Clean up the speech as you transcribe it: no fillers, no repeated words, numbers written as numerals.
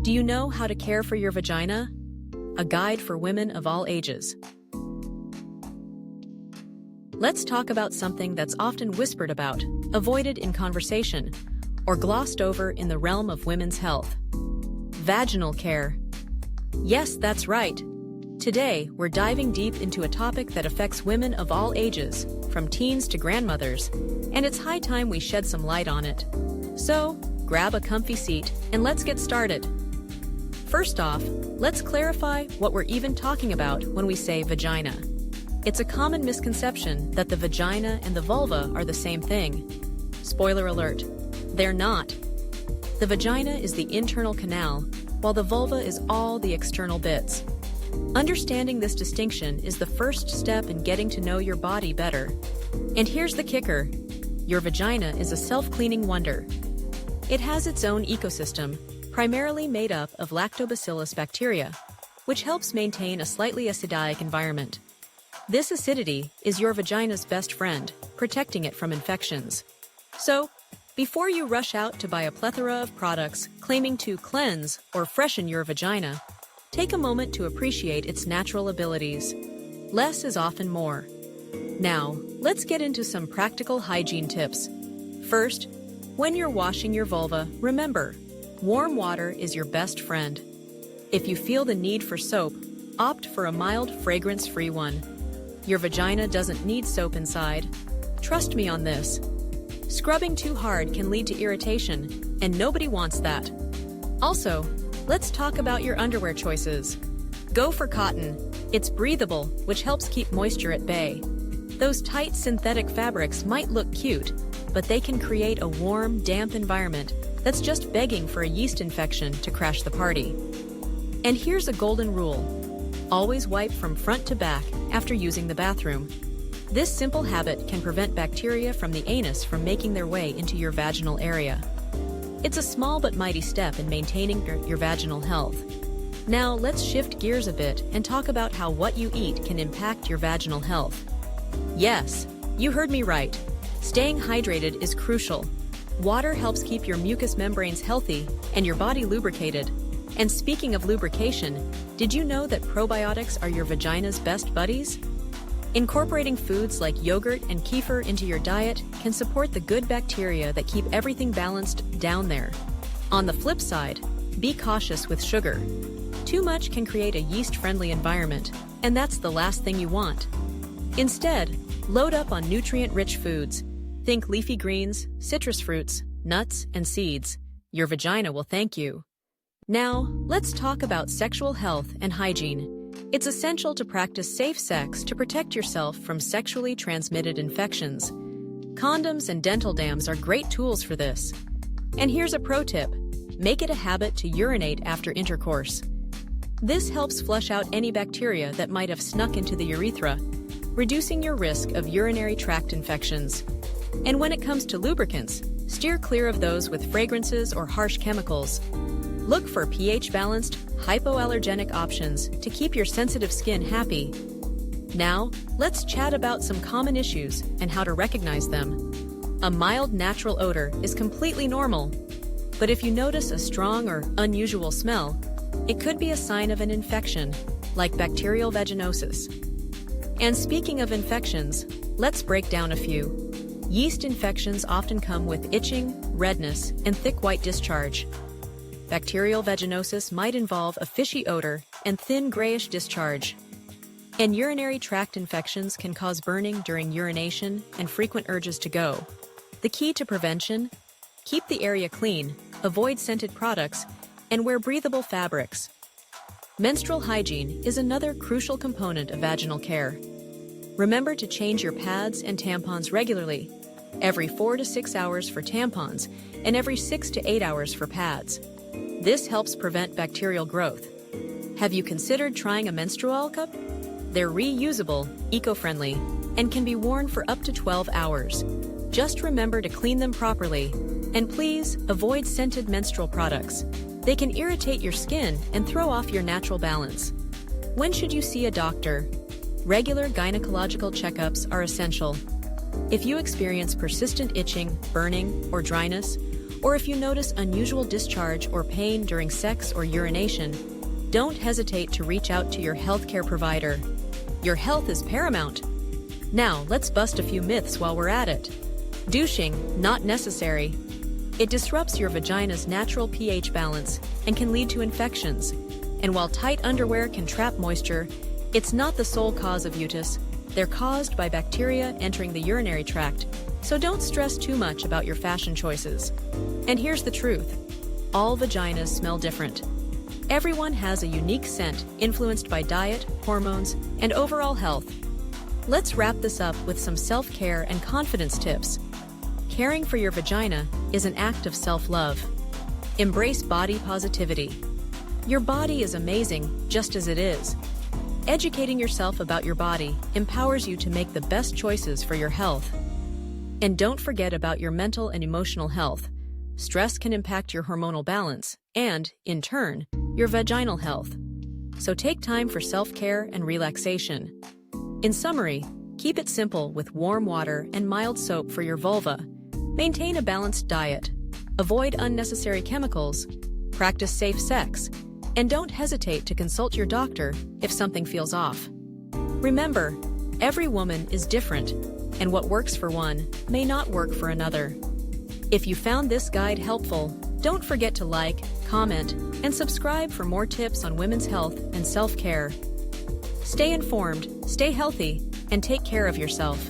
Do you know how to care for your vagina? A guide for women of all ages. Let's talk about something that's often whispered about, avoided in conversation, or glossed over in the realm of women's health. Vaginal care. Yes, that's right. Today, we're diving deep into a topic that affects women of all ages, from teens to grandmothers, and it's high time we shed some light on it. So, grab a comfy seat and let's get started. First off, let's clarify what we're even talking about when we say vagina. It's a common misconception that the vagina and the vulva are the same thing. Spoiler alert, they're not. The vagina is the internal canal, while the vulva is all the external bits. Understanding this distinction is the first step in getting to know your body better. And here's the kicker. Your vagina is a self-cleaning wonder. It has its own ecosystem, primarily made up of lactobacillus bacteria, which helps maintain a slightly acidic environment. This acidity is your vagina's best friend, protecting it from infections. So, before you rush out to buy a plethora of products claiming to cleanse or freshen your vagina, take a moment to appreciate its natural abilities. Less is often more. Now, let's get into some practical hygiene tips. First, when you're washing your vulva, remember, warm water is your best friend. If you feel the need for soap, opt for a mild, fragrance-free one. Your vagina doesn't need soap inside. Trust me on this. Scrubbing too hard can lead to irritation, and nobody wants that. Also, let's talk about your underwear choices. Go for cotton. It's breathable, which helps keep moisture at bay. Those tight synthetic fabrics might look cute, but they can create a warm, damp environment that's just begging for a yeast infection to crash the party. And here's a golden rule. Always wipe from front to back after using the bathroom. This simple habit can prevent bacteria from the anus from making their way into your vaginal area. It's a small but mighty step in maintaining your vaginal health. Now let's shift gears a bit and talk about how what you eat can impact your vaginal health. Yes, you heard me right. Staying hydrated is crucial. Water helps keep your mucous membranes healthy and your body lubricated. And speaking of lubrication, did you know that probiotics are your vagina's best buddies? Incorporating foods like yogurt and kefir into your diet can support the good bacteria that keep everything balanced down there. On the flip side, be cautious with sugar. Too much can create a yeast-friendly environment, and that's the last thing you want. Instead, load up on nutrient-rich foods. Think leafy greens, citrus fruits, nuts, and seeds. Your vagina will thank you. Now, let's talk about sexual health and hygiene. It's essential to practice safe sex to protect yourself from sexually transmitted infections. Condoms and dental dams are great tools for this. And here's a pro tip. Make it a habit to urinate after intercourse. This helps flush out any bacteria that might have snuck into the urethra, reducing your risk of urinary tract infections. And when it comes to lubricants, steer clear of those with fragrances or harsh chemicals. Look for pH-balanced, hypoallergenic options to keep your sensitive skin happy. Now, let's chat about some common issues and how to recognize them. A mild natural odor is completely normal, but if you notice a strong or unusual smell, it could be a sign of an infection, like bacterial vaginosis. And speaking of infections, let's break down a few. Yeast infections often come with itching, redness, and thick white discharge. Bacterial vaginosis might involve a fishy odor and thin grayish discharge. And urinary tract infections can cause burning during urination and frequent urges to go. The key to prevention? Keep the area clean, avoid scented products, and wear breathable fabrics. Menstrual hygiene is another crucial component of vaginal care. Remember to change your pads and tampons regularly, every 4 to 6 hours for tampons and every 6 to 8 hours for pads. This helps prevent bacterial growth. Have you considered trying a menstrual cup? They're reusable, eco-friendly, and can be worn for up to 12 hours. Just remember to clean them properly, and please avoid scented menstrual products. They can irritate your skin and throw off your natural balance. When should you see a doctor? Regular gynecological checkups are essential. If you experience persistent itching, burning, or dryness, Or if you notice unusual discharge or pain during sex or urination, don't hesitate to reach out to your healthcare provider. Your health is paramount. Now, let's bust a few myths while we're at it. Douching, not necessary. It disrupts your vagina's natural pH balance and can lead to infections. And while tight underwear can trap moisture, it's not the sole cause of UTIs. They're caused by bacteria entering the urinary tract, so don't stress too much about your fashion choices. And here's the truth. All vaginas smell different. Everyone has a unique scent influenced by diet, hormones, and overall health. Let's wrap this up with some self-care and confidence tips. Caring for your vagina is an act of self-love. Embrace body positivity. Your body is amazing just as it is. Educating yourself about your body empowers you to make the best choices for your health. And don't forget about your mental and emotional health. Stress can impact your hormonal balance and, in turn, your vaginal health. So take time for self-care and relaxation. In summary, keep it simple with warm water and mild soap for your vulva. Maintain a balanced diet. Avoid unnecessary chemicals. Practice safe sex. And don't hesitate to consult your doctor if something feels off. Remember, every woman is different, and what works for one may not work for another. If you found this guide helpful, don't forget to like, comment, and subscribe for more tips on women's health and self-care. Stay informed, stay healthy, and take care of yourself.